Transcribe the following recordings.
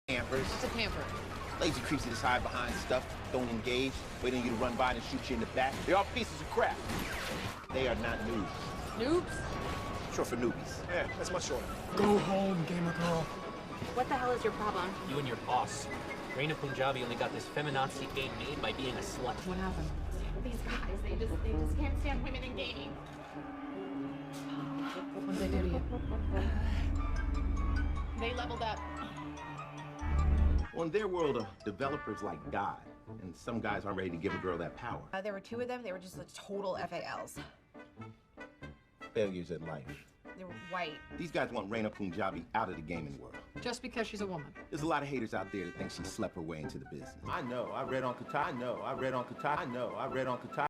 Campers. What's a camper? Lazy creeps that just hide behind stuff, don't engage, waiting on you to run by and shoot you in the back. They're all pieces of crap. They are not noobs. Noobs? Short for newbies. Yeah, that's much shorter. Go home, gamer girl. What the hell is your problem? You and your boss. Reina Punjabi only got this feminazi game made by being a slut. What happened? These guys, they just can't stand women in gaming. What'd they do to you? They leveled up. Well, in their world, developers like God, and some guys aren't ready to give a girl that power. There were two of them. They were just like total FALs. Failures in life. They were white. These guys want Reina Punjabi out of the gaming world. Just because she's a woman. There's a lot of haters out there that think she slept her way into the business. I know, I read on Kotaku. I know, I read on Kotaku. I know, I read on Kotaku.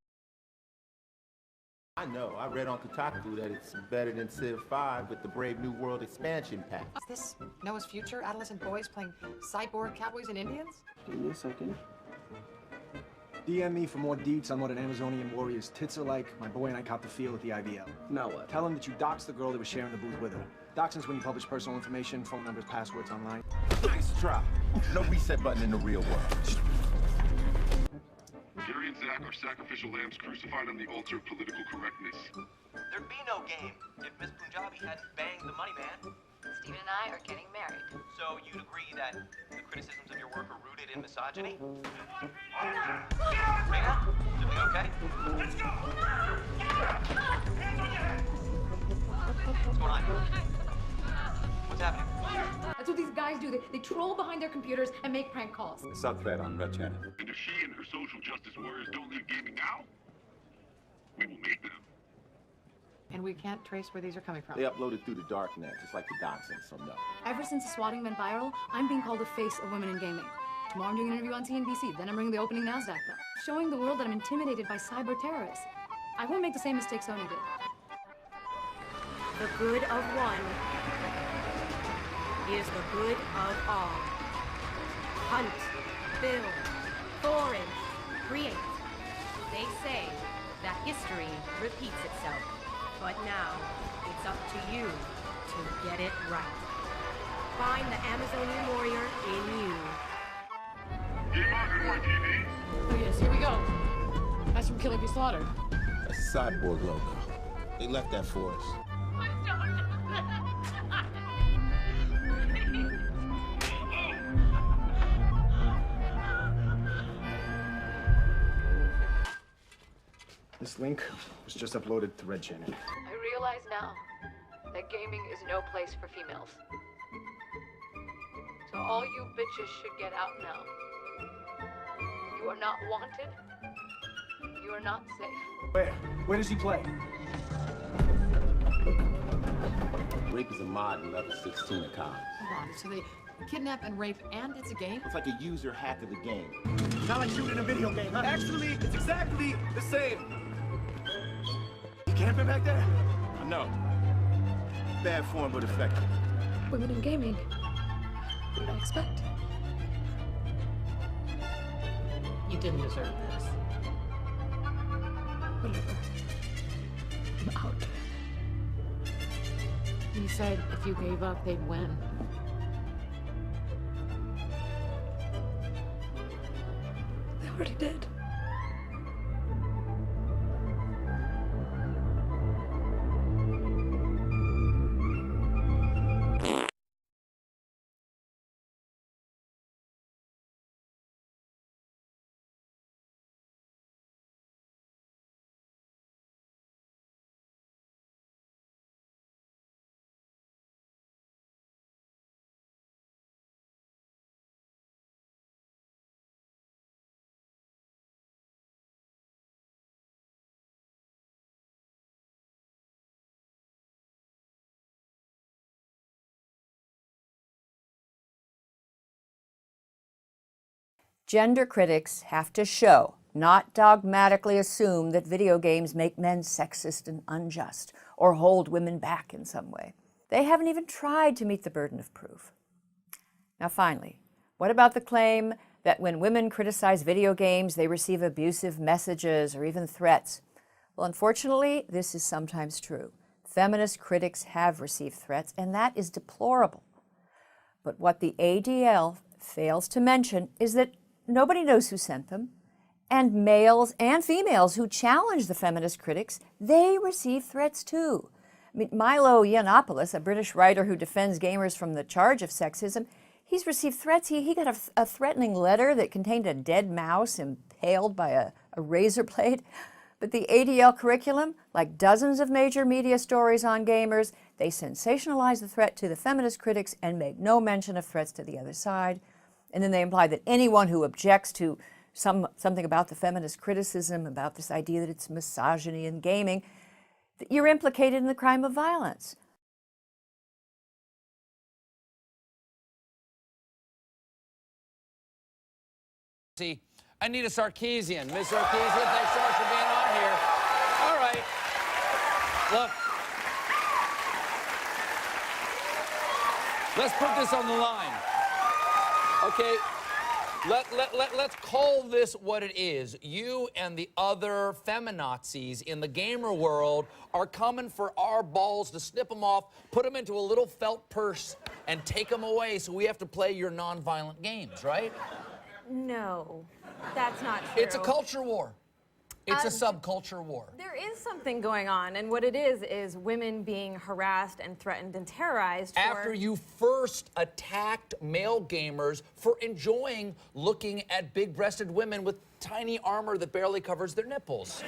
I know, I read on Kotaku that it's better than Civ 5 with the Brave New World expansion pack. Is this Noah's future? Adolescent boys playing cyborg cowboys and Indians? Give me a second. DM me for more deets on what an Amazonian warrior's tits are like. My boy and I copped the feel at the IVL. Now what? Tell him that you doxed the girl that was sharing the booth with her. Doxing's when you publish personal information, phone numbers, passwords online. Nice try. No reset button in the real world. Gary and Zach are sacrificial lambs crucified on the altar of political correctness. There'd be no game if Miss Punjabi hadn't banged the money man. Steven and I are getting married. So you'd agree that the criticisms of your work are rooted in misogyny? Rena, is we okay? Let's go! What's going on? What's happening? That's what these guys do. They troll behind their computers and make prank calls. Subthread on Red Channel. And if she and her social justice warriors don't leave gaming now, we will make them. And we can't trace where these are coming from. They uploaded through the darknet, just like the doxing, so no. Ever since the swatting went viral, I'm being called the face of women in gaming. Tomorrow I'm doing an interview on CNBC, then I'm ringing the opening NASDAQ bell, showing the world that I'm intimidated by cyber terrorists. I won't make the same mistake Sony did. The good of one is the good of all. Hunt, build, forage, create. They say that history repeats itself. But now, it's up to you to get it right. Find the Amazonian warrior in you. GamerGate. Oh yes, here we go. That's from Killing Be Slaughtered. That's a cyborg logo. They left that for us. This link was just uploaded to Red Channel. I realize now that gaming is no place for females. So all you bitches should get out now. You are not wanted. You are not safe. Where? Where does he play? Rape is a mod in level 16 of college. Hold on, so they kidnap and rape and it's a game? It's like a user hack of the game. Not like shooting a video game, huh? Actually, it's exactly the same. You camping back there? I know. Bad form, but effective. Women in gaming. What did I expect? You didn't deserve this. Whatever. I'm out. You said if you gave up, they'd win. They already did. Gender critics have to show, not dogmatically assume, that video games make men sexist and unjust or hold women back in some way. They haven't even tried to meet the burden of proof. Now finally, what about the claim that when women criticize video games, they receive abusive messages or even threats? Well, unfortunately, this is sometimes true. Feminist critics have received threats, and that is deplorable. But what the ADL fails to mention is that nobody knows who sent them, and males and females who challenge the feminist critics, they receive threats too. I mean, Milo Yiannopoulos, a British writer who defends gamers from the charge of sexism, he's received threats. He got a threatening letter that contained a dead mouse impaled by a razor blade. But the ADL curriculum, like dozens of major media stories on gamers, they sensationalize the threat to the feminist critics and make no mention of threats to the other side. And then they imply that anyone who objects to something about the feminist criticism, about this idea that it's misogyny in gaming, that you're implicated in the crime of violence. See, Anita Sarkeesian. Ms. Sarkeesian, thanks so much for being on here. All right. Look. Let's put this on the line. Okay. Let's call this what it is. You and the other feminazis in the gamer world are coming for our balls to snip them off, put them into a little felt purse, and take them away, so we have to play your non-violent games, right? No, that's not true. It's a culture war. It's a subculture war. There is something going on, and what it is women being harassed and threatened and terrorized after you first attacked male gamers for enjoying looking at big-breasted women with tiny armor that barely covers their nipples.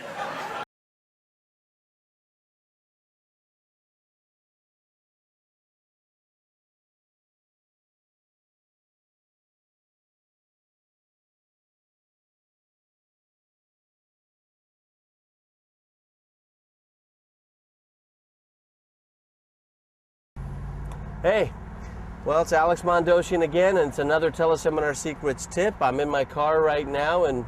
Hey, well, it's Alex Mondosian again, and it's another Teleseminar Secrets tip. I'm in my car right now and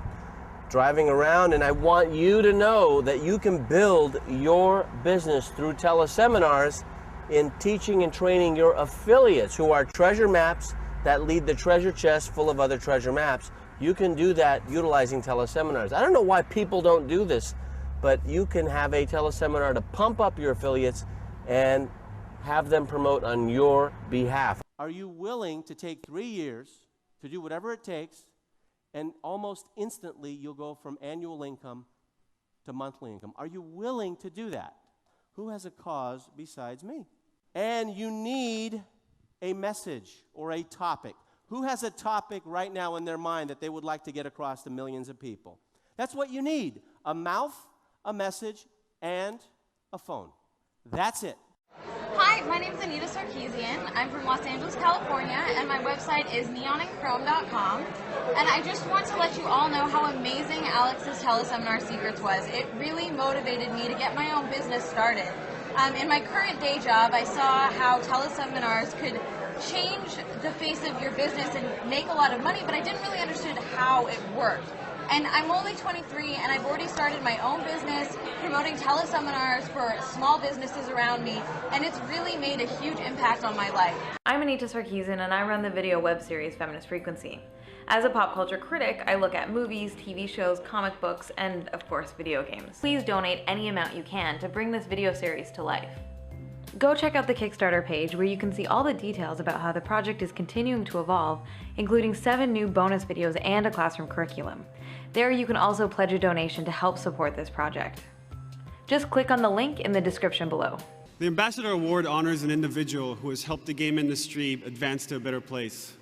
driving around, and I want you to know that you can build your business through teleseminars in teaching and training your affiliates who are treasure maps that lead the treasure chest full of other treasure maps. You can do that utilizing teleseminars. I don't know why people don't do this, but you can have a teleseminar to pump up your affiliates and have them promote on your behalf. Are you willing to take 3 years to do whatever it takes, and almost instantly you'll go from annual income to monthly income? Are you willing to do that? Who has a cause besides me? And you need a message or a topic. Who has a topic right now in their mind that they would like to get across to millions of people? That's what you need. A mouth, a message, and a phone. That's it. Hi, my name is Anita Sarkeesian. I'm from Los Angeles, California, and my website is neonandchrome.com. And I just want to let you all know how amazing Alex's Teleseminar Secrets was. It really motivated me to get my own business started. In my current day job, I saw how teleseminars could change the face of your business and make a lot of money, but I didn't really understand how it worked. And I'm only 23, and I've already started my own business promoting teleseminars for small businesses around me, and it's really made a huge impact on my life. I'm Anita Sarkeesian, and I run the video web series Feminist Frequency. As a pop culture critic, I look at movies, TV shows, comic books, and of course video games. Please donate any amount you can to bring this video series to life. Go check out the Kickstarter page where you can see all the details about how the project is continuing to evolve, including 7 new bonus videos and a classroom curriculum. There you can also pledge a donation to help support this project. Just click on the link in the description below. The Ambassador Award honors an individual who has helped the game industry advance to a better place.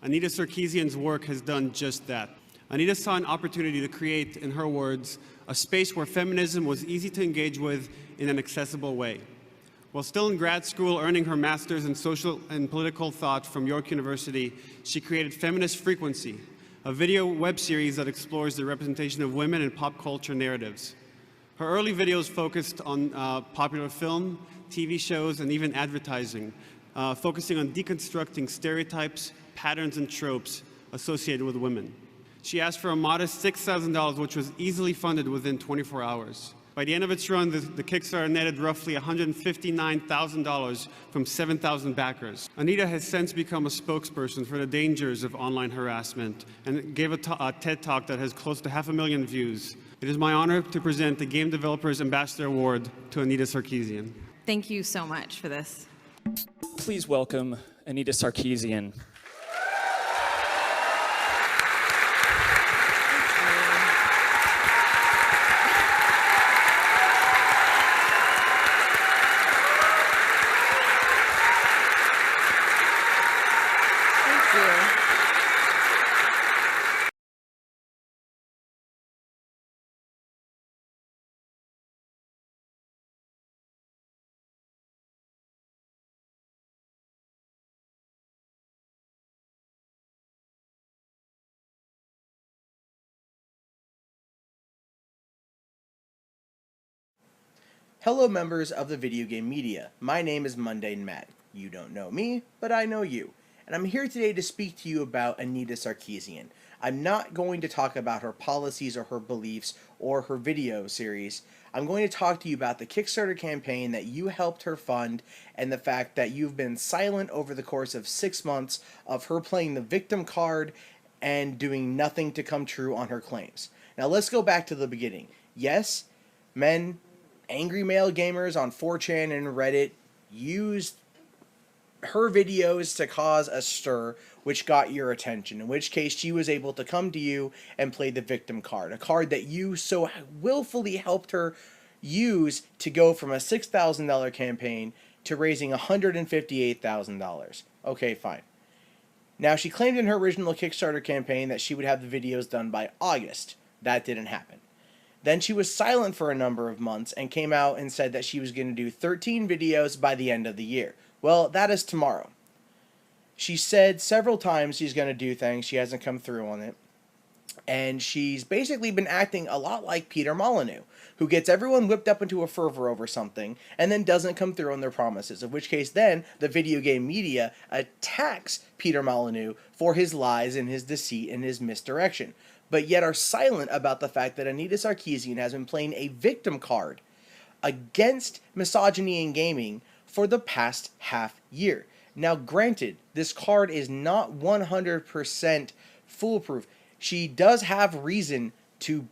Anita Sarkeesian's work has done just that. Anita saw an opportunity to create, in her words, a space where feminism was easy to engage with in an accessible way. While still in grad school earning her master's in social and political thought from York University, she created Feminist Frequency, a video web series that explores the representation of women in pop culture narratives. Her early videos focused on popular film, TV shows, and even advertising, focusing on deconstructing stereotypes, patterns, and tropes associated with women. She asked for a modest $6,000, which was easily funded within 24 hours. By the end of its run, the Kickstarter netted roughly $159,000 from 7,000 backers. Anita has since become a spokesperson for the dangers of online harassment and gave a TED Talk that has close to 500,000 views. It is my honor to present the Game Developers Ambassador Award to Anita Sarkeesian. Thank you so much for this. Please welcome Anita Sarkeesian. Hello members of the video game media, my name is Mundane Matt. You don't know me, but I know you. And I'm here today to speak to you about Anita Sarkeesian. I'm not going to talk about her policies or her beliefs or her video series. I'm going to talk to you about the Kickstarter campaign that you helped her fund and the fact that you've been silent over the course of 6 months of her playing the victim card and doing nothing to come true on her claims. Now let's go back to the beginning. Yes, angry male gamers on 4chan and Reddit used her videos to cause a stir which got your attention, in which case she was able to come to you and play the victim card, a card that you so willfully helped her use to go from a $6,000 campaign to raising $158,000. Okay, fine. Now, she claimed in her original Kickstarter campaign that she would have the videos done by August. That didn't happen. Then she was silent for a number of months and came out and said that she was going to do 13 videos by the end of the year. Well, that is tomorrow. She said several times she's going to do things. She hasn't come through on it. And she's basically been acting a lot like Peter Molyneux, who gets everyone whipped up into a fervor over something and then doesn't come through on their promises, in which case then the video game media attacks Peter Molyneux for his lies and his deceit and his misdirection, but yet are silent about the fact that Anita Sarkeesian has been playing a victim card against misogyny in gaming for the past half year. Now, granted, this card is not 100% foolproof. She does have reason to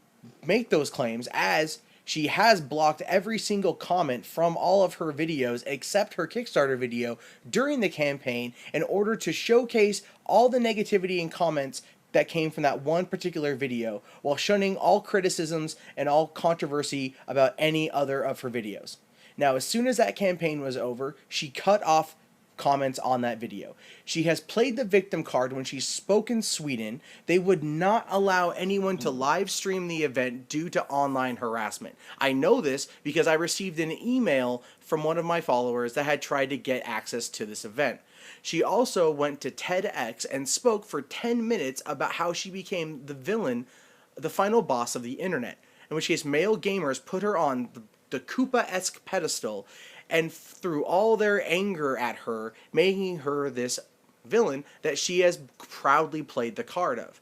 make those claims, as she has blocked every single comment from all of her videos except her Kickstarter video during the campaign in order to showcase all the negativity and comments that came from that one particular video, while shunning all criticisms and all controversy about any other of her videos. Now, as soon as that campaign was over, she cut off comments on that video. She has played the victim card when she spoke in Sweden. They would not allow anyone to live stream the event due to online harassment. I know this because I received an email from one of my followers that had tried to get access to this event. She also went to TEDx and spoke for 10 minutes about how she became the villain, the final boss of the internet, in which case male gamers put her on the Koopa-esque pedestal and threw all their anger at her, making her this villain that she has proudly played the card of.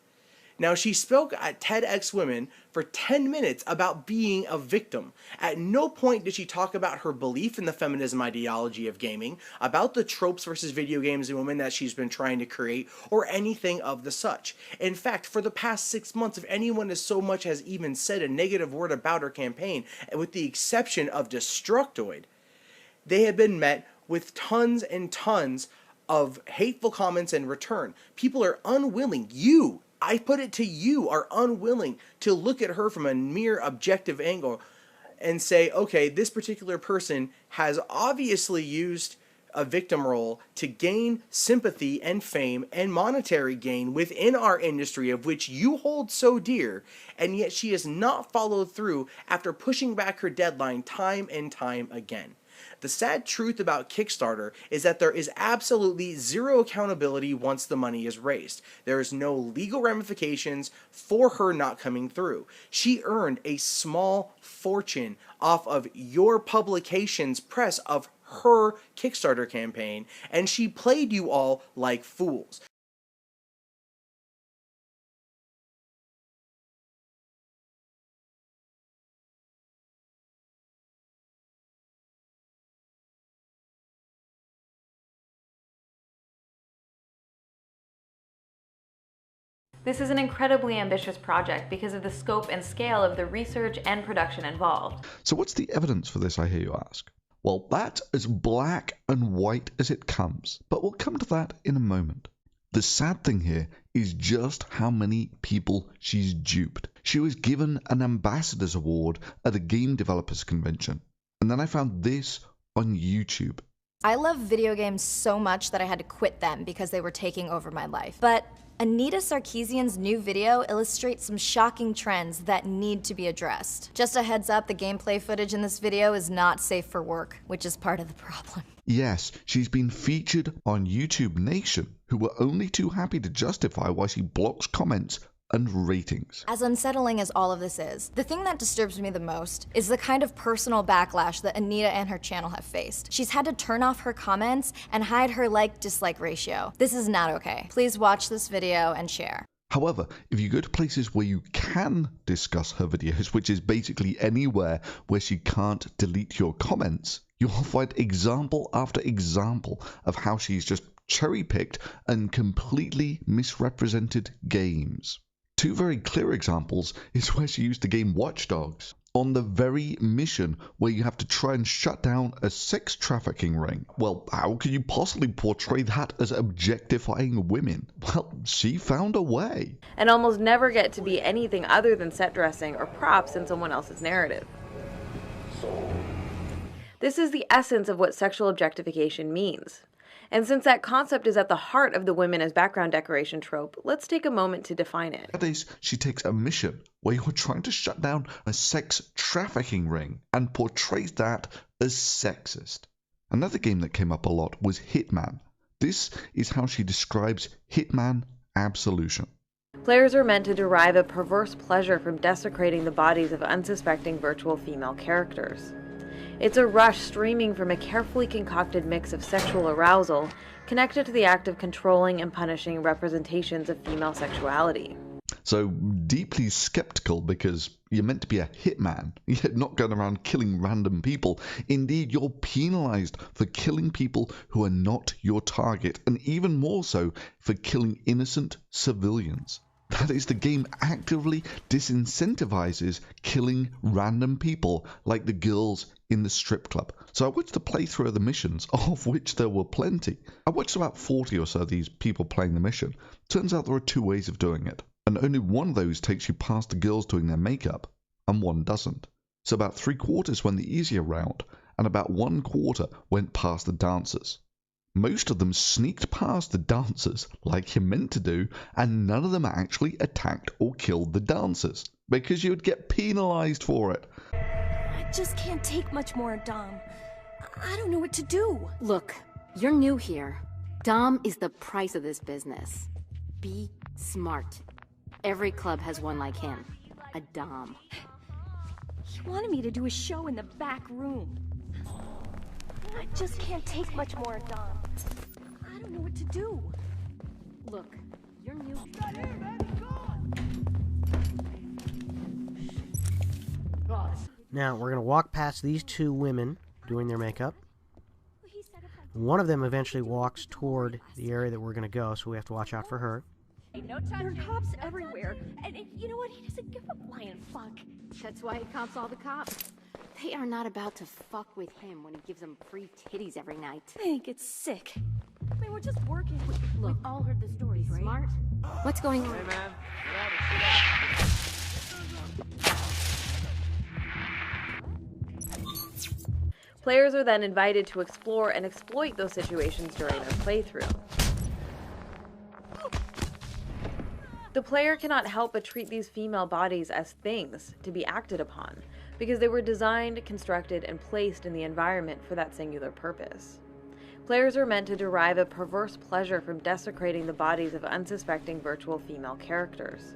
Now, she spoke at TEDx Women for 10 minutes about being a victim. At no point did she talk about her belief in the feminism ideology of gaming, about the tropes versus video games and women that she's been trying to create, or anything of the such. In fact, for the past 6 months, if anyone as so much as even said a negative word about her campaign, and with the exception of Destructoid, they have been met with tons and tons of hateful comments in return. People are unwilling, I put it to you, are unwilling to look at her from a mere objective angle and say, okay, this particular person has obviously used a victim role to gain sympathy and fame and monetary gain within our industry of which you hold so dear, and yet she has not followed through after pushing back her deadline time and time again. The sad truth about Kickstarter is that there is absolutely zero accountability once the money is raised. There is no legal ramifications for her not coming through. She earned a small fortune off of your publication's press of her Kickstarter campaign, and she played you all like fools. This is an incredibly ambitious project because of the scope and scale of the research and production involved. So what's the evidence for this, I hear you ask? Well, that's as black and white as it comes, but we'll come to that in a moment. The sad thing here is just how many people she's duped. She was given an ambassador's award at a game developers convention, and then I found this on YouTube. I love video games so much that I had to quit them because they were taking over my life. But Anita Sarkeesian's new video illustrates some shocking trends that need to be addressed. Just a heads up, the gameplay footage in this video is not safe for work, which is part of the problem. Yes, she's been featured on YouTube Nation, who were only too happy to justify why she blocks comments and ratings. As unsettling as all of this is, the thing that disturbs me the most is the kind of personal backlash that Anita and her channel have faced. She's had to turn off her comments and hide her like-dislike ratio. This is not okay. Please watch this video and share. However, if you go to places where you can discuss her videos, which is basically anywhere where she can't delete your comments, you'll find example after example of how she's just cherry-picked and completely misrepresented games. Two very clear examples is where she used the game Watch Dogs on the very mission where you have to try and shut down a sex trafficking ring. Well, how can you possibly portray that as objectifying women? Well, she found a way. And almost never get to be anything other than set dressing or props in someone else's narrative. This is the essence of what sexual objectification means. And since that concept is at the heart of the women as background decoration trope, let's take a moment to define it. That is, she takes a mission where you're trying to shut down a sex trafficking ring and portrays that as sexist. Another game that came up a lot was Hitman. This is how she describes Hitman Absolution. Players are meant to derive a perverse pleasure from desecrating the bodies of unsuspecting virtual female characters. It's a rush streaming from a carefully concocted mix of sexual arousal connected to the act of controlling and punishing representations of female sexuality. So deeply skeptical because you're meant to be a hitman, yet not going around killing random people. Indeed, you're penalized for killing people who are not your target, and even more so for killing innocent civilians. That is, the game actively disincentivizes killing random people like the girls in the strip club. So I watched the playthrough of the missions, of which there were plenty. I watched about 40 or so of these people playing the mission. Turns out there are two ways of doing it, and only one of those takes you past the girls doing their makeup, and one doesn't. So about 3/4 went the easier route, and about 1/4 went past the dancers. Most of them sneaked past the dancers like you're meant to do, and none of them actually attacked or killed the dancers, because you would get penalized for it. I just can't take much more, Dom. I don't know what to do. Look, you're new here. Dom is the price of this business. Be smart. Every club has one like him. A Dom. He wanted me to do a show in the back room. I just can't take much more, Dom. I don't know what to do. Look, you're new. Now, we're going to walk past these two women doing their makeup. One of them eventually walks toward the area that we're going to go, so we have to watch out for her. No time. There are cops everywhere. And you know what? He doesn't give a flying fuck. That's why he cops all the cops. They are not about to fuck with him when he gives them free titties every night. I think it's sick. I mean, we're just working. Look, we've all heard the stories, right? Smart? What's going on? Hey, man. Players are then invited to explore and exploit those situations during their playthrough. The player cannot help but treat these female bodies as things to be acted upon, because they were designed, constructed, and placed in the environment for that singular purpose. Players are meant to derive a perverse pleasure from desecrating the bodies of unsuspecting virtual female characters.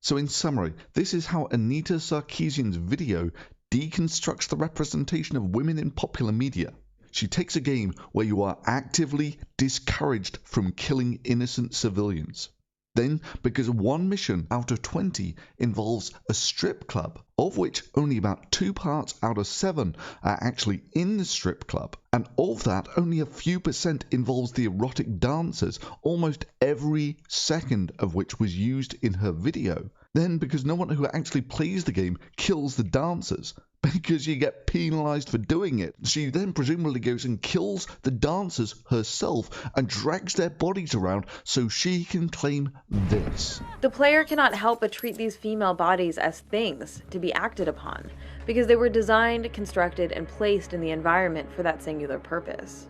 So in summary, this is how Anita Sarkeesian's video deconstructs the representation of women in popular media. She takes a game where you are actively discouraged from killing innocent civilians. Then, because one mission out of 20 involves a strip club, of which only about 2 parts out of 7 are actually in the strip club, and of that only a few % involves the erotic dancers, almost every second of which was used in her video. Then, because no one who actually plays the game kills the dancers, because you get penalized for doing it, she then presumably goes and kills the dancers herself and drags their bodies around so she can claim this. The player cannot help but treat these female bodies as things to be acted upon, because they were designed, constructed, and placed in the environment for that singular purpose.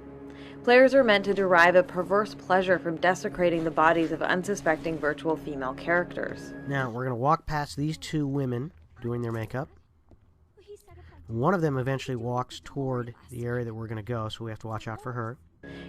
Players are meant to derive a perverse pleasure from desecrating the bodies of unsuspecting virtual female characters. Now, we're going to walk past these two women doing their makeup. One of them eventually walks toward the area that we're going to go, so we have to watch out for her.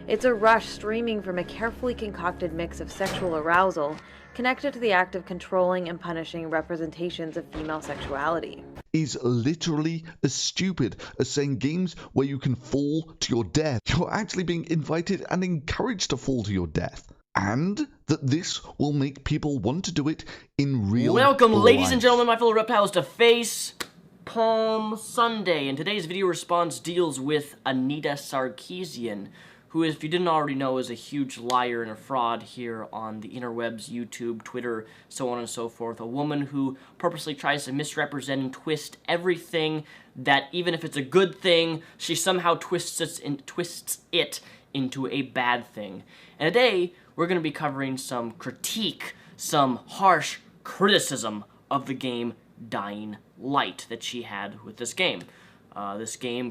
It's a rush streaming from a carefully concocted mix of sexual arousal connected to the act of controlling and punishing representations of female sexuality. Is literally as stupid as saying games where you can fall to your death. You're actually being invited and encouraged to fall to your death. And that this will make people want to do it in real life. Welcome, ladies and gentlemen, my fellow reptiles, to Face Palm Sunday. And today's video response deals with Anita Sarkeesian, who, if you didn't already know, is a huge liar and a fraud here on the interwebs, YouTube, Twitter, so on and so forth. A woman who purposely tries to misrepresent and twist everything that, even if it's a good thing, she somehow twists it into a bad thing. And today, we're going to be covering some critique, some harsh criticism of the game Dying Light that she had with this game.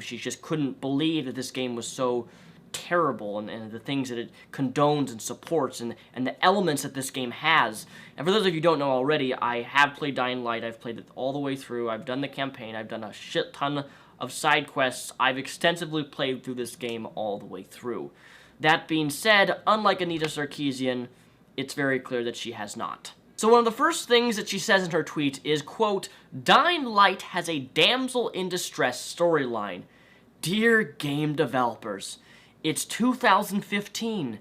She just couldn't believe that this game was so terrible, and the things that it condones and supports, and the elements that this game has. And for those of you who don't know already, I have played Dying Light. I've played it all the way through. I've done the campaign. I've done a shit ton of side quests. I've extensively played through this game all the way through. That being said, unlike Anita Sarkeesian, it's very clear that she has not. So one of the first things that she says in her tweet is, quote, "Dying Light has a damsel in distress storyline. Dear game developers, it's 2015.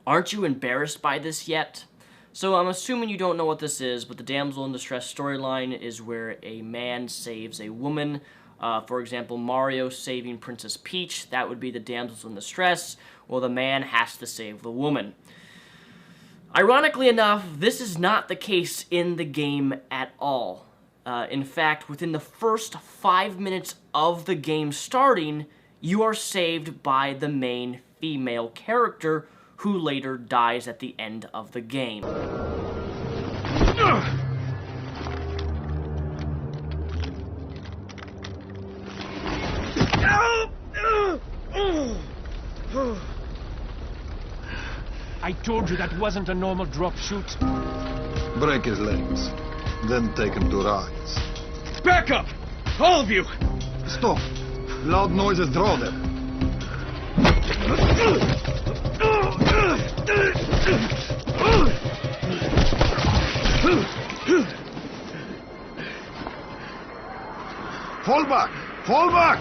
Aren't you embarrassed by this yet?" So I'm assuming you don't know what this is, but the damsel in distress storyline is where a man saves a woman. For example, Mario saving Princess Peach, that would be the damsel in distress. Well, the man has to save the woman. Ironically enough, this is not the case in the game at all. In fact, within the first 5 minutes of the game starting, you are saved by the main female character, who later dies at the end of the game. I told you that wasn't a normal drop shoot. Break his legs, then take him to rides. Back up! All of you! Stop! Loud noises draw them. Fall back! Fall back!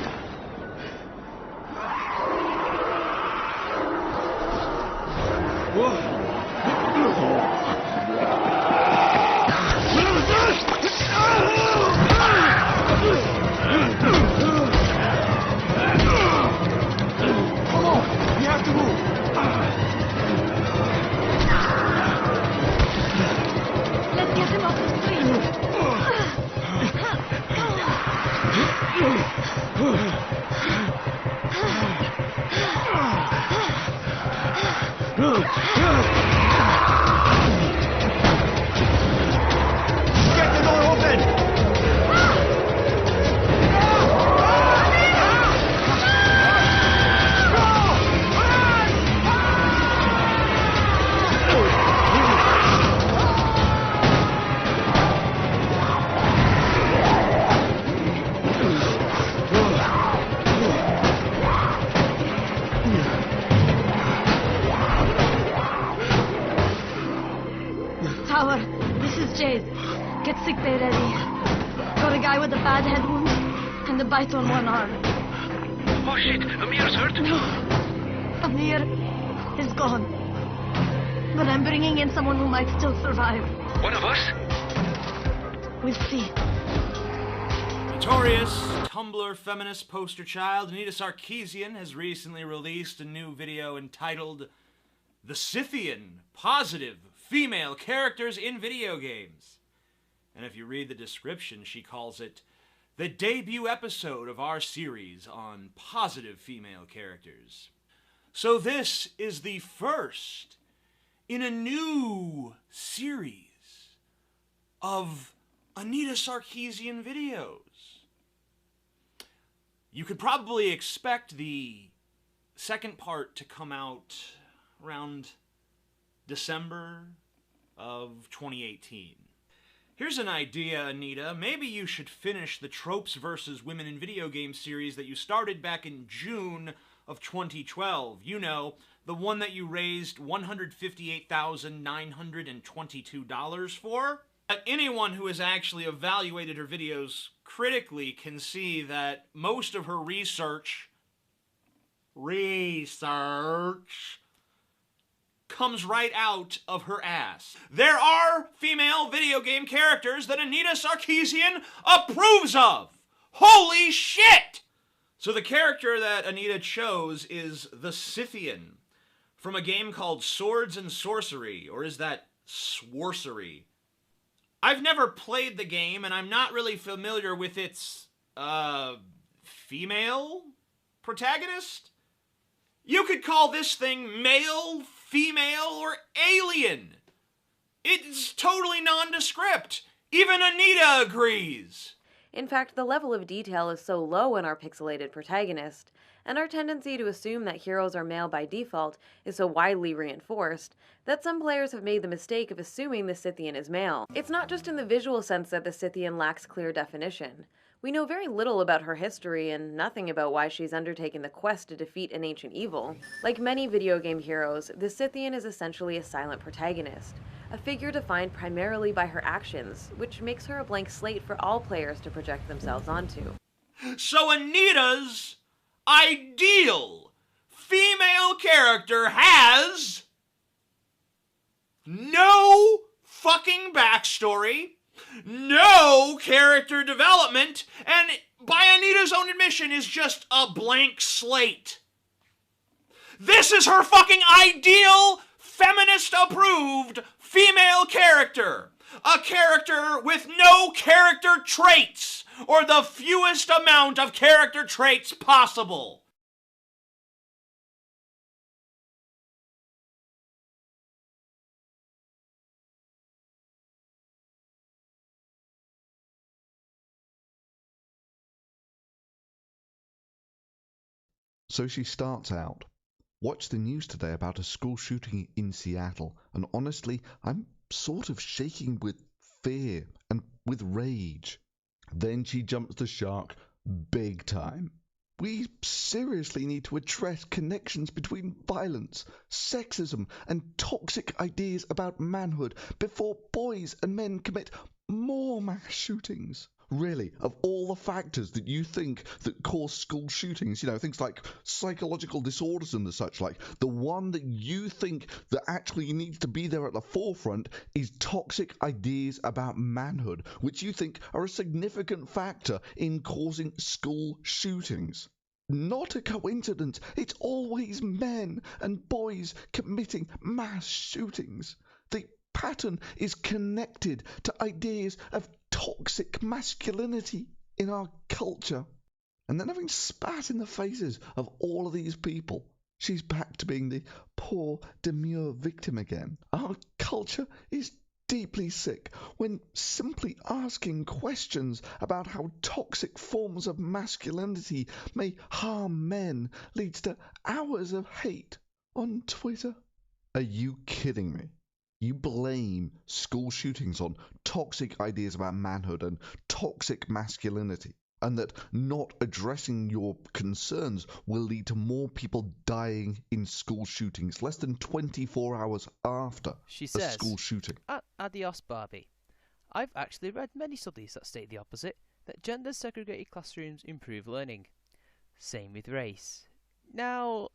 Tower, this is Jade. Get sick bay ready. Got a guy with a bad head wound and a bite on one arm. Oh shit, Amir's hurt? No, Amir is gone. But I'm bringing in someone who might still survive. One of us? We'll see. Notorious Tumblr feminist poster child Anita Sarkeesian has recently released a new video entitled "The Scythian Positive Female Characters in Video Games." And if you read the description, she calls it the debut episode of our series on positive female characters. So this is the first in a new series of Anita Sarkeesian videos. You could probably expect the second part to come out around December of 2018. Here's an idea, Anita. Maybe you should finish the Tropes vs. Women in Video Games series that you started back in June of 2012. You know, the one that you raised $158,922 for. Anyone who has actually evaluated her videos critically can see that most of her research comes right out of her ass. There are female video game characters that Anita Sarkeesian approves of. Holy shit! So the character that Anita chose is the Scythian from a game called Swords and Sorcery, or is that Sworcery? I've never played the game, and I'm not really familiar with its, female protagonist? You could call this thing male, female, or alien. It's totally nondescript. Even Anita agrees. In fact, the level of detail is so low in our pixelated protagonist, and our tendency to assume that heroes are male by default is so widely reinforced, that some players have made the mistake of assuming the Scythian is male. It's not just in the visual sense that the Scythian lacks clear definition. We know very little about her history and nothing about why she's undertaken the quest to defeat an ancient evil. Like many video game heroes, the Scythian is essentially a silent protagonist, a figure defined primarily by her actions, which makes her a blank slate for all players to project themselves onto. So Anita's ideal female character has no fucking backstory, no character development, and by Anita's own admission is just a blank slate. This is her fucking ideal, feminist-approved female character. A character with no character traits, or the fewest amount of character traits possible. So she starts out. Watched the news today about a school shooting in Seattle, and honestly, I'm sort of shaking with fear and with rage. Then she jumps the shark big time. We seriously need to address connections between violence, sexism, and toxic ideas about manhood before boys and men commit more mass shootings. Really, of all the factors that you think that cause school shootings, you know, things like psychological disorders and the such like, the one that you think that actually needs to be there at the forefront is toxic ideas about manhood, which you think are a significant factor in causing school shootings. Not a coincidence. It's always men and boys committing mass shootings. The pattern is connected to ideas of toxic masculinity in our culture. And then, having spat in the faces of all of these people, she's back to being the poor, demure victim again. Our culture is deeply sick when simply asking questions about how toxic forms of masculinity may harm men leads to hours of hate on Twitter. Are you kidding me? You blame school shootings on toxic ideas about manhood and toxic masculinity, and that not addressing your concerns will lead to more people dying in school shootings less than 24 hours after a school shooting. Adios, Barbie. I've actually read many studies that state the opposite, that gender-segregated classrooms improve learning. Same with race. Now,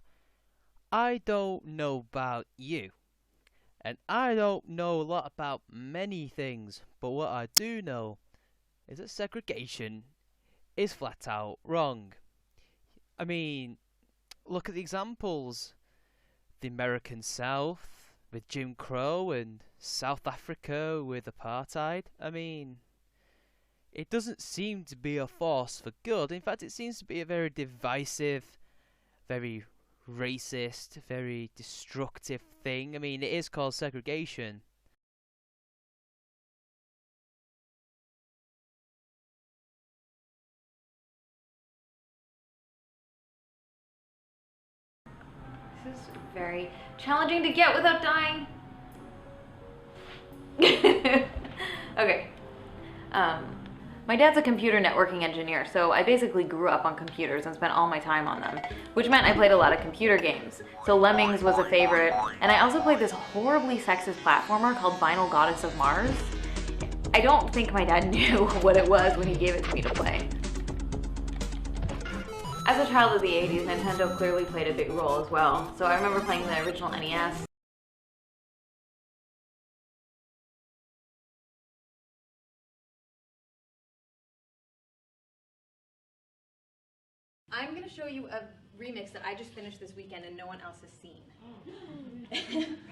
I don't know about you, and I don't know a lot about many things, but what I do know is that segregation is flat out wrong. I mean, look at the examples. The American South with Jim Crow and South Africa with apartheid. I mean, it doesn't seem to be a force for good. In fact, it seems to be a very divisive, very racist, very destructive thing. I mean, it is called segregation. This is very challenging to get without dying. My dad's a computer networking engineer, so I basically grew up on computers and spent all my time on them, which meant I played a lot of computer games. So Lemmings was a favorite, and I also played this horribly sexist platformer called Vinyl Goddess of Mars. I don't think my dad knew what it was when he gave it to me to play. As a child of the 80s, Nintendo clearly played a big role as well, so I remember playing the original NES. I'm going to show you a remix that I just finished this weekend and no one else has seen.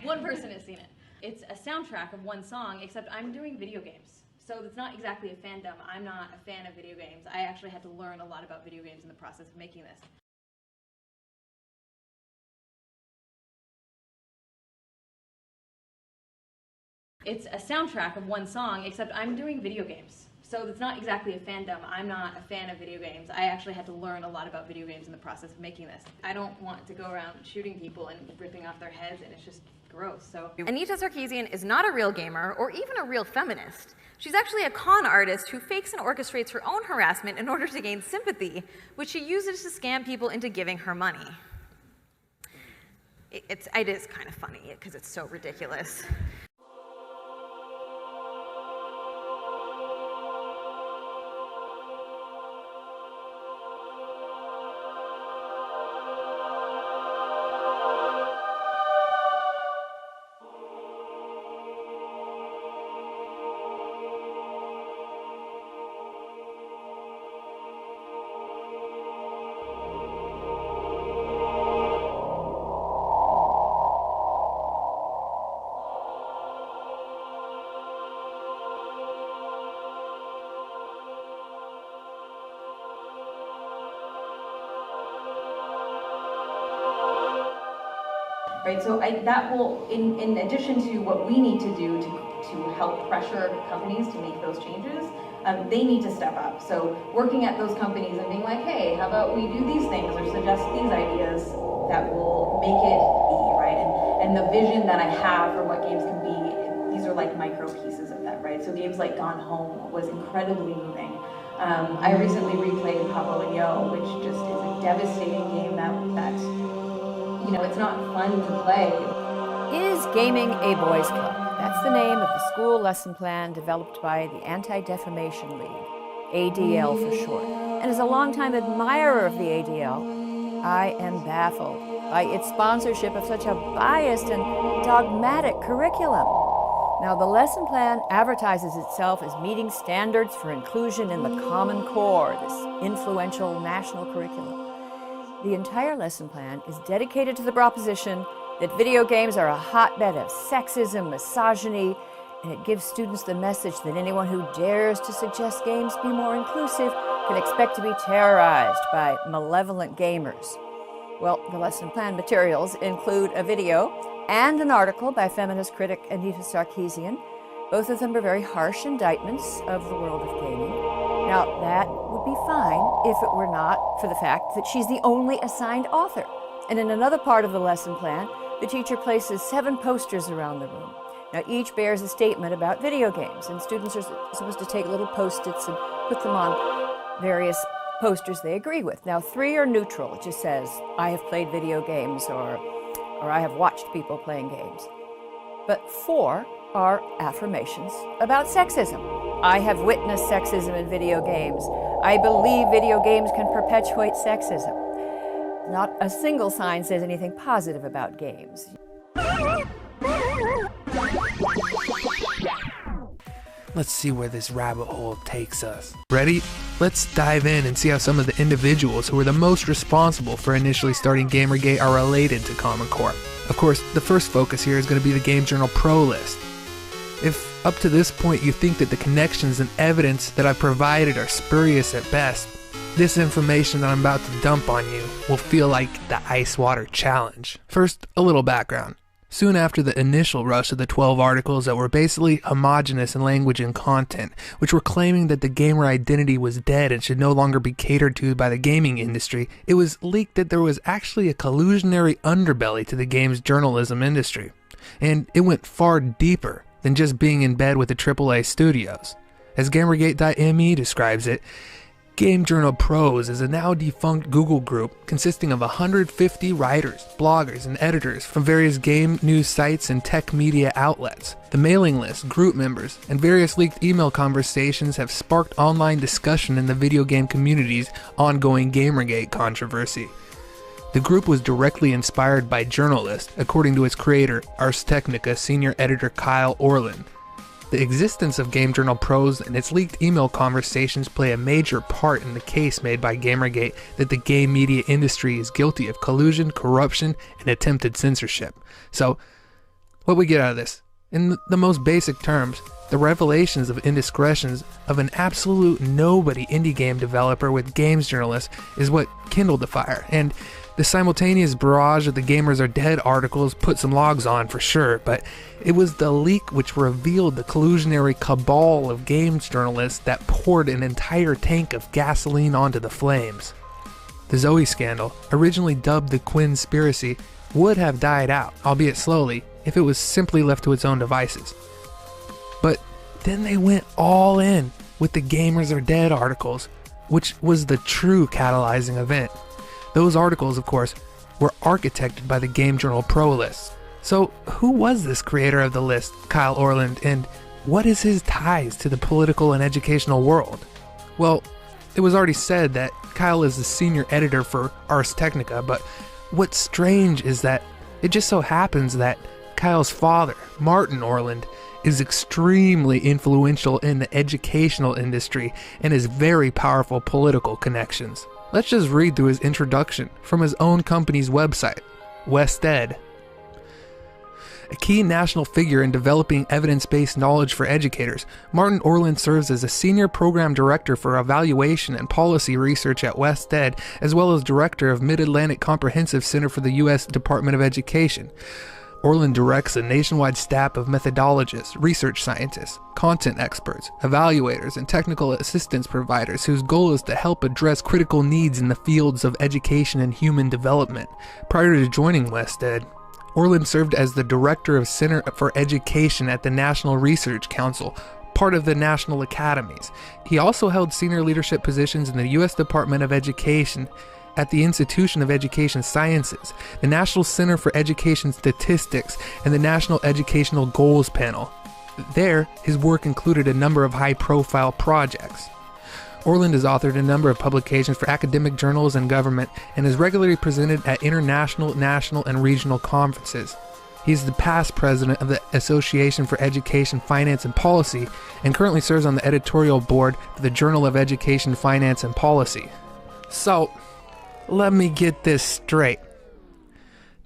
One person has seen it. It's a soundtrack of one song, except I'm doing video games. So it's not exactly a fandom. I'm not a fan of video games. I actually had to learn a lot about video games in the process of making this. It's a soundtrack of one song, except I'm doing video games. So it's not exactly a fandom. I'm not a fan of video games. I actually had to learn a lot about video games in the process of making this. I don't want to go around shooting people and ripping off their heads, and it's just gross. So Anita Sarkeesian is not a real gamer or even a real feminist. She's actually a con artist who fakes and orchestrates her own harassment in order to gain sympathy, which she uses to scam people into giving her money. It is kind of funny because it's so ridiculous. Right, so that will, in addition to what we need to do to help pressure companies to make those changes, they need to step up. So working at those companies and being like, hey, how about we do these things or suggest these ideas that will make it be, right? And the vision that I have for what games can be, these are like micro pieces of that, right? So games like Gone Home was incredibly moving. I recently replayed Papa and Yo, which just is a devastating game that you know, it's not fun to play. Is gaming a boys' club? That's the name of the school lesson plan developed by the Anti-Defamation League, ADL for short. And as a longtime admirer of the ADL, I am baffled by its sponsorship of such a biased and dogmatic curriculum. Now, the lesson plan advertises itself as meeting standards for inclusion in the Common Core, this influential national curriculum. The entire lesson plan is dedicated to the proposition that video games are a hotbed of sexism, misogyny, and it gives students the message that anyone who dares to suggest games be more inclusive can expect to be terrorized by malevolent gamers. Well, the lesson plan materials include a video and an article by feminist critic Anita Sarkeesian. Both of them are very harsh indictments of the world of gaming. Now, that would be fine if it were not for the fact that she's the only assigned author. And in another part of the lesson plan, the teacher places 7 posters around the room. Now, each bears a statement about video games, and students are supposed to take little post-its and put them on various posters they agree with. Now, 3 are neutral. It just says, I have played video games, or I have watched people playing games. But 4 are affirmations about sexism. I have witnessed sexism in video games. I believe video games can perpetuate sexism. Not a single sign says anything positive about games. Let's see where this rabbit hole takes us. Ready? Let's dive in and see how some of the individuals who were the most responsible for initially starting Gamergate are related to Common Core. Of course, the first focus here is going to be the Game Journal Pro list. If up to this point you think that the connections and evidence that I've provided are spurious at best, this information that I'm about to dump on you will feel like the ice water challenge. First, a little background. Soon after the initial rush of the 12 articles that were basically homogenous in language and content, which were claiming that the gamer identity was dead and should no longer be catered to by the gaming industry, it was leaked that there was actually a collusionary underbelly to the games journalism industry. And it went far deeper than just being in bed with the AAA studios. As Gamergate.me describes it, Game Journal Pros is a now defunct Google group consisting of 150 writers, bloggers, and editors from various game news sites and tech media outlets. The mailing list, group members, and various leaked email conversations have sparked online discussion in the video game community's ongoing Gamergate controversy. The group was directly inspired by journalists, according to its creator, Ars Technica senior editor Kyle Orland. The existence of Game Journal Pros and its leaked email conversations play a major part in the case made by Gamergate that the game media industry is guilty of collusion, corruption, and attempted censorship. So, what we get out of this? In the most basic terms, the revelations of indiscretions of an absolute nobody indie game developer with games journalists is what kindled the fire, and the simultaneous barrage of the Gamers Are Dead articles put some logs on for sure, but it was the leak which revealed the collusionary cabal of games journalists that poured an entire tank of gasoline onto the flames. The Zoe scandal, originally dubbed the Quinspiracy, would have died out, albeit slowly, if it was simply left to its own devices. But then they went all in with the Gamers Are Dead articles, which was the true catalyzing event. Those articles, of course, were architected by the Game Journal Pro list. So who was this creator of the list, Kyle Orland, and what is his ties to the political and educational world? Well, it was already said that Kyle is the senior editor for Ars Technica, but what's strange is that it just so happens that Kyle's father, Martin Orland, is extremely influential in the educational industry and has very powerful political connections. Let's just read through his introduction from his own company's website, WestEd. A key national figure in developing evidence-based knowledge for educators, Martin Orland serves as a senior program director for evaluation and policy research at WestEd, as well as director of Mid-Atlantic Comprehensive Center for the U.S. Department of Education. Orland directs a nationwide staff of methodologists, research scientists, content experts, evaluators, and technical assistance providers whose goal is to help address critical needs in the fields of education and human development. Prior to joining WestEd, Orland served as the director of Center for Education at the National Research Council, part of the National Academies. He also held senior leadership positions in the U.S. Department of Education, at the Institution of Education Sciences, the National Center for Education Statistics, and the National Educational Goals Panel. There, his work included a number of high-profile projects. Orland has authored a number of publications for academic journals and government, and is regularly presented at international, national, and regional conferences. He is the past president of the Association for Education, Finance, and Policy, and currently serves on the editorial board for the Journal of Education, Finance, and Policy. So, let me get this straight.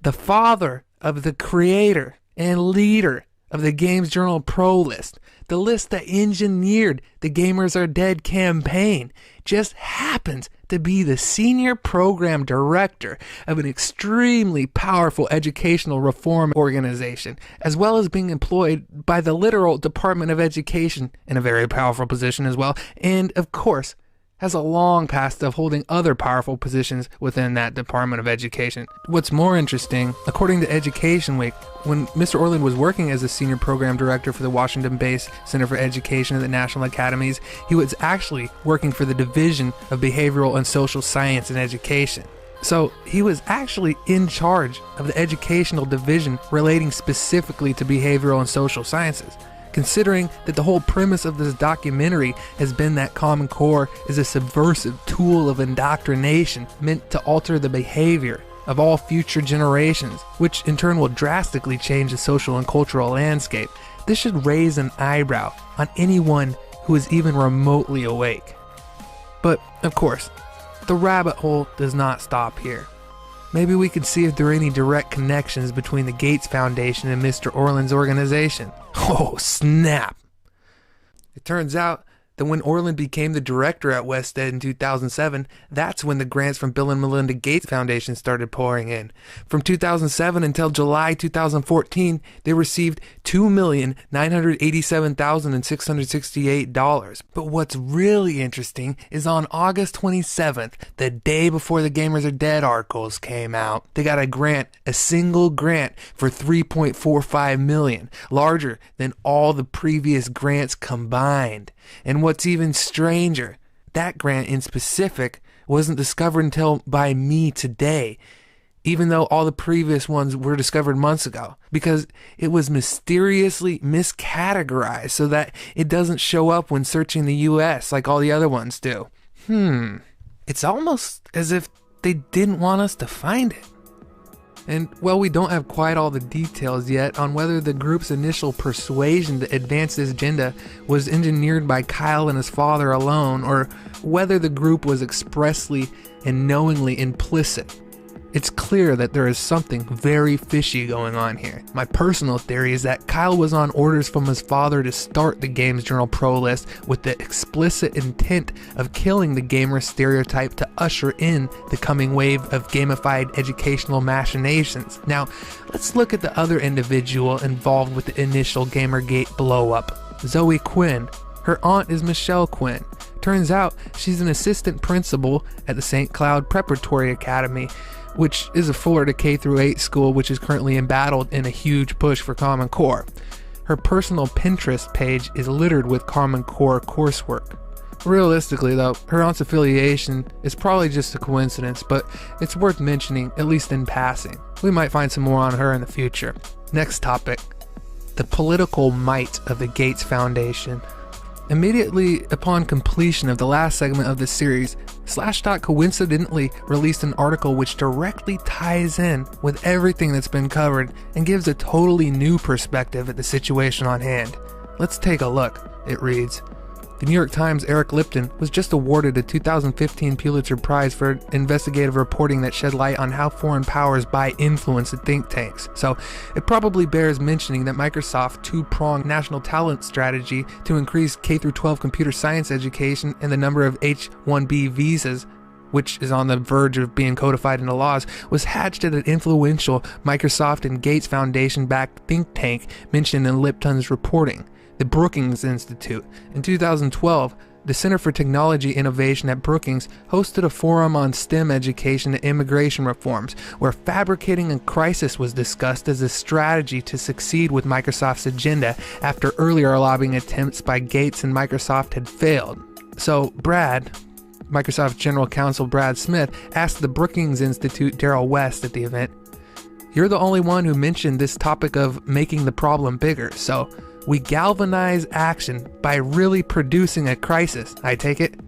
The father of the creator and leader of the Games Journal Pro list, the list that engineered the Gamers Are Dead campaign, just happens to be the senior program director of an extremely powerful educational reform organization, as well as being employed by the literal Department of Education in a very powerful position as well, and of course, has a long past of holding other powerful positions within that Department of Education. What's more interesting, according to Education Week, when Mr. Orland was working as a senior program director for the Washington-based Center for Education at the National Academies, he was actually working for the Division of Behavioral and Social Science and Education. So he was actually in charge of the educational division relating specifically to behavioral and social sciences. Considering that the whole premise of this documentary has been that Common Core is a subversive tool of indoctrination meant to alter the behavior of all future generations, which in turn will drastically change the social and cultural landscape, this should raise an eyebrow on anyone who is even remotely awake. But, of course, the rabbit hole does not stop here. Maybe we could see if there are any direct connections between the Gates Foundation and Mr. Orland's organization. Oh, snap! It turns out that when Orland became the director at WestEd in 2007, that's when the grants from Bill and Melinda Gates Foundation started pouring in. From 2007 until July 2014, they received $2,987,668. But what's really interesting is on August 27th, the day before the Gamers Are Dead articles came out, they got a single grant for $3.45 million, larger than all the previous grants combined. And what's even stranger, that grant in specific wasn't discovered until by me today, even though all the previous ones were discovered months ago, because it was mysteriously miscategorized so that it doesn't show up when searching the US like all the other ones do. It's almost as if they didn't want us to find it. And while we don't have quite all the details yet on whether the group's initial persuasion to advance this agenda was engineered by Kyle and his father alone, or whether the group was expressly and knowingly implicit, it's clear that there is something very fishy going on here. My personal theory is that Kyle was on orders from his father to start the Games Journal Pro List with the explicit intent of killing the gamer stereotype to usher in the coming wave of gamified educational machinations. Now, let's look at the other individual involved with the initial Gamergate blow-up, Zoe Quinn. Her aunt is Michelle Quinn. Turns out she's an assistant principal at the St. Cloud Preparatory Academy, which is a Florida K-8 school which is currently embattled in a huge push for Common Core. Her personal Pinterest page is littered with Common Core coursework. Realistically though, her aunt's affiliation is probably just a coincidence, but it's worth mentioning, at least in passing. We might find some more on her in the future. Next topic, the political might of the Gates Foundation. Immediately upon completion of the last segment of this series, Slashdot coincidentally released an article which directly ties in with everything that's been covered and gives a totally new perspective at the situation on hand. Let's take a look. It reads, The New York Times' Eric Lipton was just awarded a 2015 Pulitzer Prize for investigative reporting that shed light on how foreign powers buy influence in think tanks. So it probably bears mentioning that Microsoft's two-pronged national talent strategy to increase K-12 computer science education and the number of H-1B visas, which is on the verge of being codified into laws, was hatched at an influential Microsoft and Gates Foundation-backed think tank mentioned in Lipton's reporting, the Brookings Institute. In 2012, the Center for Technology Innovation at Brookings hosted a forum on STEM education and immigration reforms, where fabricating a crisis was discussed as a strategy to succeed with Microsoft's agenda after earlier lobbying attempts by Gates and Microsoft had failed. So Brad, Microsoft General Counsel Brad Smith, asked the Brookings Institute Daryl West at the event, "You're the only one who mentioned this topic of making the problem bigger, so we galvanize action by really producing a crisis, I take it?"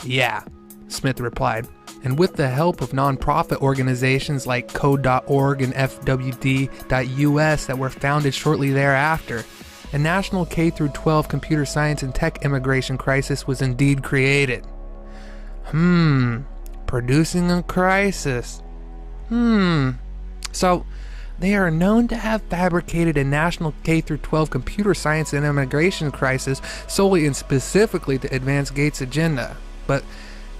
"Yeah," Smith replied. And with the help of nonprofit organizations like Code.org and FWD.US that were founded shortly thereafter, a national K-12 computer science and tech immigration crisis was indeed created. Producing a crisis. So, they are known to have fabricated a national K-12 computer science and immigration crisis solely and specifically to advance Gates' agenda. But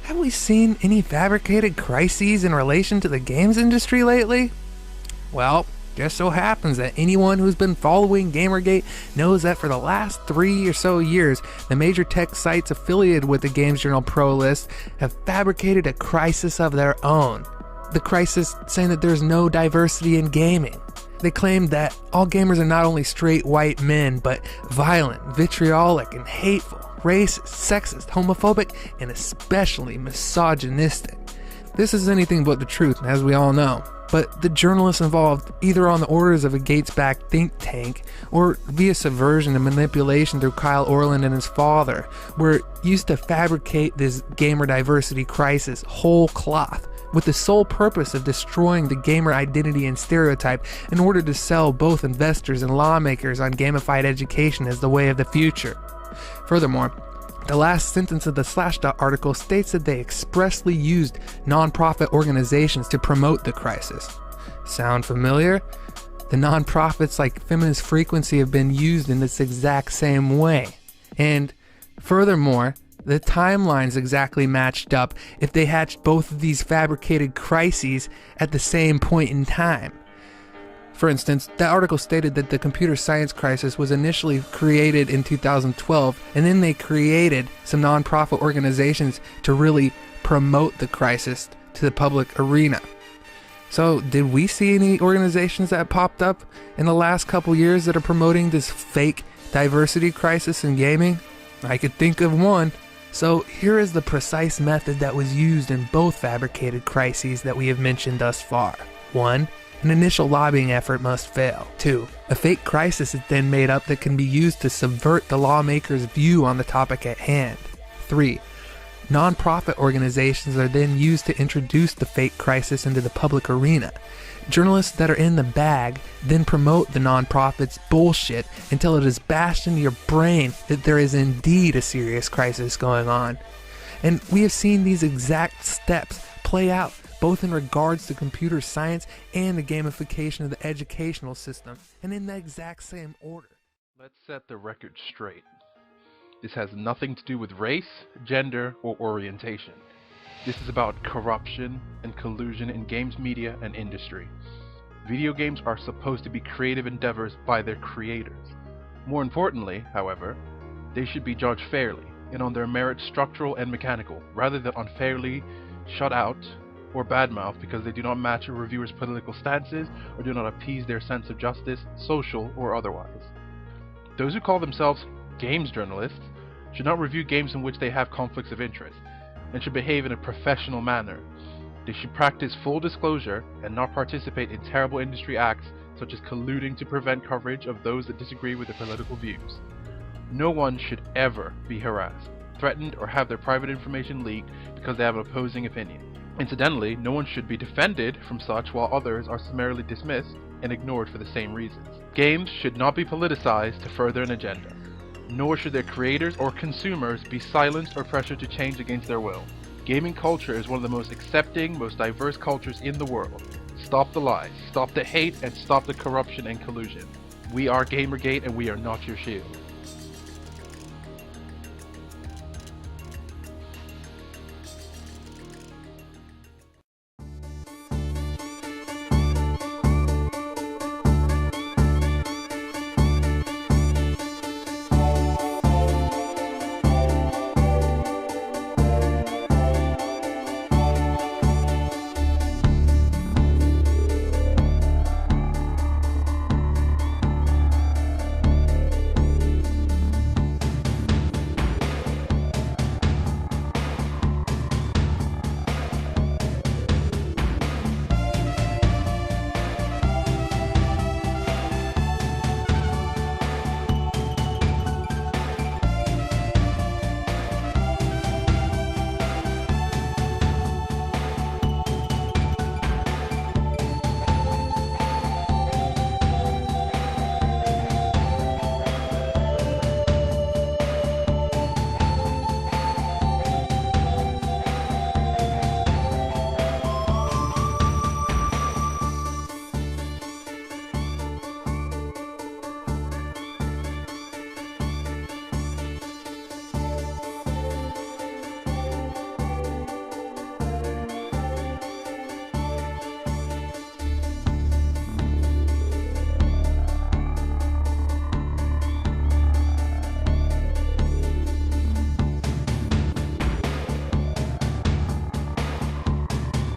have we seen any fabricated crises in relation to the games industry lately? Well, just so happens that anyone who's been following Gamergate knows that for the last 3 or so years, the major tech sites affiliated with the Games Journal Pro List have fabricated a crisis of their own. The crisis saying that there's no diversity in gaming. They claim that all gamers are not only straight white men, but violent, vitriolic, and hateful, racist, sexist, homophobic, and especially misogynistic. This is anything but the truth, as we all know. But the journalists involved, either on the orders of a Gates-backed think tank or via subversion and manipulation through Kyle Orland and his father, were used to fabricate this gamer diversity crisis whole cloth, with the sole purpose of destroying the gamer identity and stereotype in order to sell both investors and lawmakers on gamified education as the way of the future. Furthermore, the last sentence of the Slashdot article states that they expressly used nonprofit organizations to promote the crisis. Sound familiar? The nonprofits like Feminist Frequency have been used in this exact same way. And furthermore, the timelines exactly matched up if they hatched both of these fabricated crises at the same point in time. For instance, that article stated that the computer science crisis was initially created in 2012, and then they created some nonprofit organizations to really promote the crisis to the public arena. So, did we see any organizations that popped up in the last couple years that are promoting this fake diversity crisis in gaming? I could think of one. So here is the precise method that was used in both fabricated crises that we have mentioned thus far. 1. An initial lobbying effort must fail. 2. A fake crisis is then made up that can be used to subvert the lawmaker's view on the topic at hand. 3. Non-profit organizations are then used to introduce the fake crisis into the public arena. Journalists that are in the bag then promote the non-profit's bullshit until it is bashed into your brain that there is indeed a serious crisis going on. And we have seen these exact steps play out both in regards to computer science and the gamification of the educational system, and in the exact same order. Let's set the record straight. This has nothing to do with race, gender, or orientation. This is about corruption and collusion in games media and industry. Video games are supposed to be creative endeavors by their creators. More importantly, however, they should be judged fairly and on their merits, structural and mechanical, rather than unfairly shut out or badmouthed because they do not match a reviewer's political stances or do not appease their sense of justice, social or otherwise. Those who call themselves games journalists should not review games in which they have conflicts of interest, and should behave in a professional manner. They should practice full disclosure and not participate in terrible industry acts such as colluding to prevent coverage of those that disagree with their political views. No one should ever be harassed, threatened, or have their private information leaked because they have an opposing opinion. Incidentally, no one should be defended from such while others are summarily dismissed and ignored for the same reasons. Games should not be politicized to further an agenda, nor should their creators or consumers be silenced or pressured to change against their will. Gaming culture is one of the most accepting, most diverse cultures in the world. Stop the lies, stop the hate, and stop the corruption and collusion. We are Gamergate and we are not your shield.